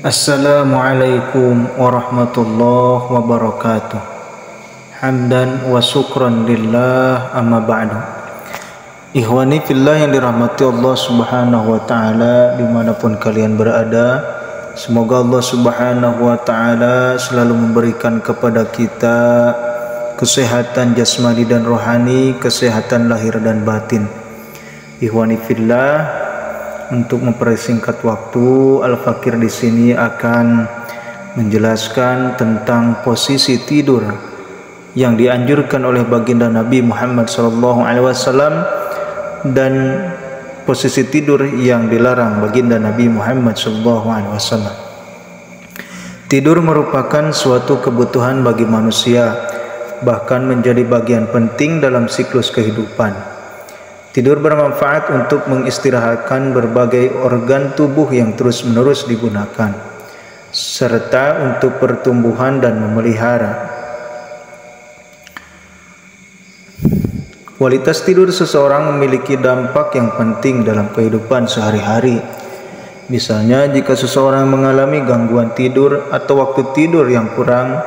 Assalamualaikum warahmatullahi wabarakatuh. Hamdan wa syukran lillah, amma ba'du. Ikhwani fillah yang dirahmati Allah subhanahu wa ta'ala dimanapun kalian berada, semoga Allah subhanahu wa ta'ala selalu memberikan kepada kita kesehatan jasmani dan rohani, kesehatan lahir dan batin. Ikhwani fillah, untuk mempersingkat waktu, Al-Fakir di sini akan menjelaskan tentang posisi tidur yang dianjurkan oleh baginda Nabi Muhammad SAW dan posisi tidur yang dilarang baginda Nabi Muhammad SAW. Tidur merupakan suatu kebutuhan bagi manusia, bahkan menjadi bagian penting dalam siklus kehidupan. Tidur bermanfaat untuk mengistirahatkan berbagai organ tubuh yang terus-menerus digunakan, serta untuk pertumbuhan dan memelihara. Kualitas tidur seseorang memiliki dampak yang penting dalam kehidupan sehari-hari. Misalnya, jika seseorang mengalami gangguan tidur atau waktu tidur yang kurang,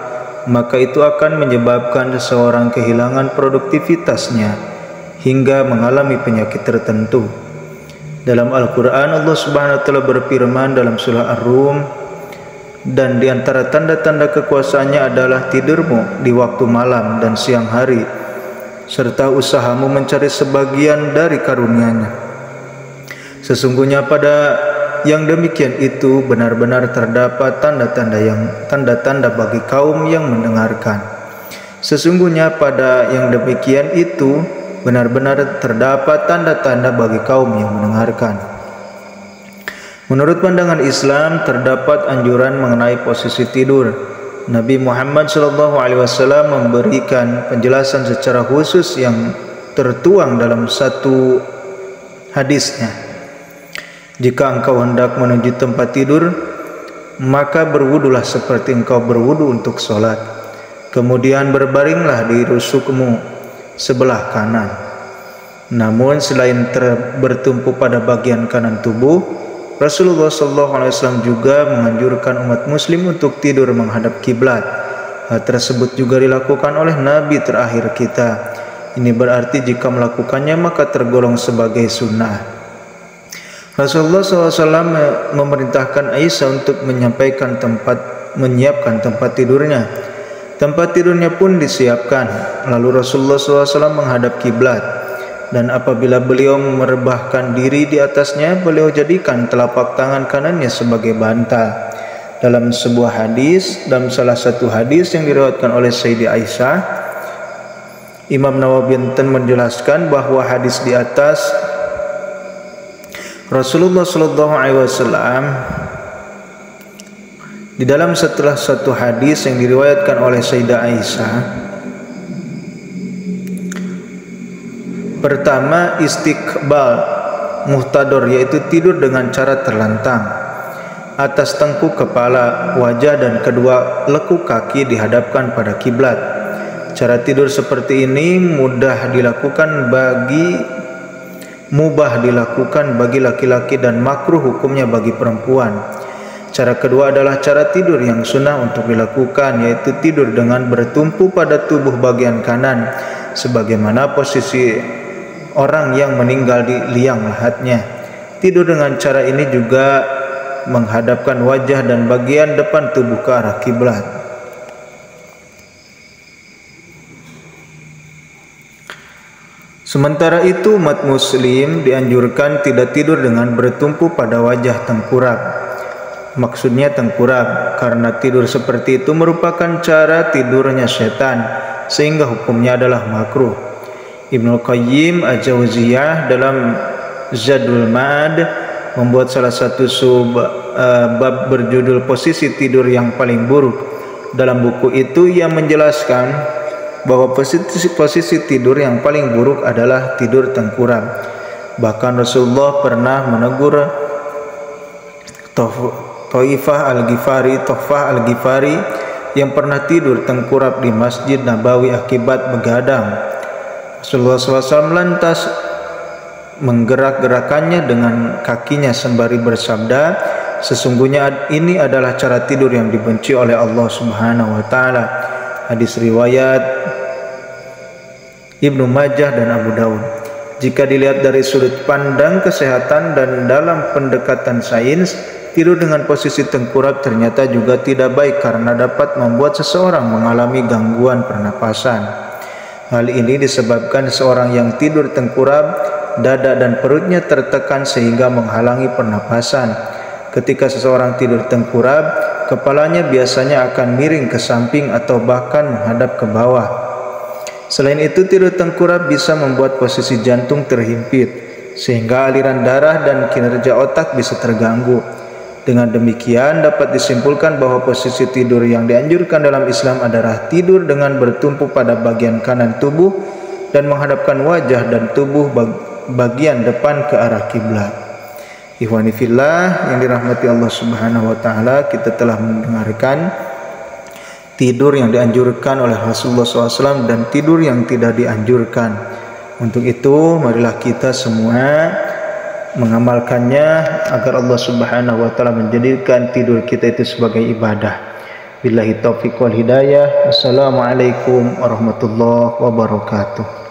maka itu akan menyebabkan seseorang kehilangan produktivitasnya hingga mengalami penyakit tertentu. Dalam Al-Quran, Allah Subhanahu wa Ta'ala berfirman dalam surah Ar-Rum, dan di antara tanda-tanda kekuasaannya adalah tidurmu di waktu malam dan siang hari, serta usahamu mencari sebagian dari karunia-Nya. Sesungguhnya pada yang demikian itu benar-benar terdapat tanda-tanda bagi kaum yang mendengarkan. Sesungguhnya pada yang demikian itu benar-benar terdapat tanda-tanda bagi kaum yang mendengarkan. Menurut pandangan Islam, terdapat anjuran mengenai posisi tidur. Nabi Muhammad SAW memberikan penjelasan secara khusus yang tertuang dalam satu hadisnya. Jika engkau hendak menuju tempat tidur, maka berwudulah seperti engkau berwudu untuk sholat. Kemudian berbaringlah di rusukmu sebelah kanan. Namun selain bertumpu pada bagian kanan tubuh, Rasulullah SAW juga menganjurkan umat muslim untuk tidur menghadap kiblat. Hal tersebut juga dilakukan oleh Nabi terakhir kita. Ini berarti jika melakukannya maka tergolong sebagai sunnah. Rasulullah SAW memerintahkan Aisyah untuk menyiapkan tempat tidurnya. Tempat tidurnya pun disiapkan. Lalu Rasulullah SAW menghadap kiblat, dan apabila beliau merebahkan diri di atasnya, beliau jadikan telapak tangan kanannya sebagai bantal. Dalam salah satu hadis yang diriwayatkan oleh Sayyidah Aisyah, Imam Nawawi menjelaskan bahwa hadis di atas Rasulullah SAW di dalam setelah satu hadis yang diriwayatkan oleh Sayyidah Aisyah, pertama, istiqbal muhtador, yaitu tidur dengan cara terlentang atas tengkuk kepala, wajah, dan kedua lekuk kaki dihadapkan pada kiblat. Cara tidur seperti ini mubah dilakukan bagi laki-laki dan makruh hukumnya bagi perempuan. Cara kedua adalah cara tidur yang sunnah untuk dilakukan, yaitu tidur dengan bertumpu pada tubuh bagian kanan, sebagaimana posisi orang yang meninggal di liang lahatnya. Tidur dengan cara ini juga menghadapkan wajah dan bagian depan tubuh ke arah kiblat. Sementara itu, umat muslim dianjurkan tidak tidur dengan bertumpu pada wajah tengkurap. Maksudnya tengkurap, karena tidur seperti itu merupakan cara tidurnya setan, sehingga hukumnya adalah makruh. Ibnu Qayyim Al-Jauziyah dalam Zadul Ma'ad membuat salah satu bab berjudul posisi tidur yang paling buruk. Dalam buku itu ia menjelaskan bahwa posisi tidur yang paling buruk adalah tidur tengkurap. Bahkan Rasulullah pernah menegur Tohfah Al-Ghifari yang pernah tidur tengkurap di Masjid Nabawi akibat begadang. Rasulullah SAW lantas menggerak-gerakannya dengan kakinya sembari bersabda, Sesungguhnya ini adalah cara tidur yang dibenci oleh Allah Subhanahu wa taala. Hadis riwayat Ibnu Majah dan Abu Daud. Jika dilihat dari sudut pandang kesehatan dan dalam pendekatan sains, tidur dengan posisi tengkurap ternyata juga tidak baik karena dapat membuat seseorang mengalami gangguan pernapasan. Hal ini disebabkan seorang yang tidur tengkurap, dada dan perutnya tertekan sehingga menghalangi pernapasan. Ketika seseorang tidur tengkurap, kepalanya biasanya akan miring ke samping atau bahkan menghadap ke bawah. Selain itu, tidur tengkurap bisa membuat posisi jantung terhimpit, sehingga aliran darah dan kinerja otak bisa terganggu. Dengan demikian, dapat disimpulkan bahwa posisi tidur yang dianjurkan dalam Islam adalah tidur dengan bertumpu pada bagian kanan tubuh dan menghadapkan wajah dan tubuh bagian depan ke arah kiblat. Ikhwani fillah yang dirahmati Allah Subhanahu wa taala, kita telah mendengarkan tidur yang dianjurkan oleh Rasulullah SAW dan tidur yang tidak dianjurkan. Untuk itu, marilah kita semua mengamalkannya agar Allah Subhanahu wa taala menjadikan tidur kita itu sebagai ibadah. Billahi taufiq wal hidayah. Wassalamualaikum warahmatullahi wabarakatuh.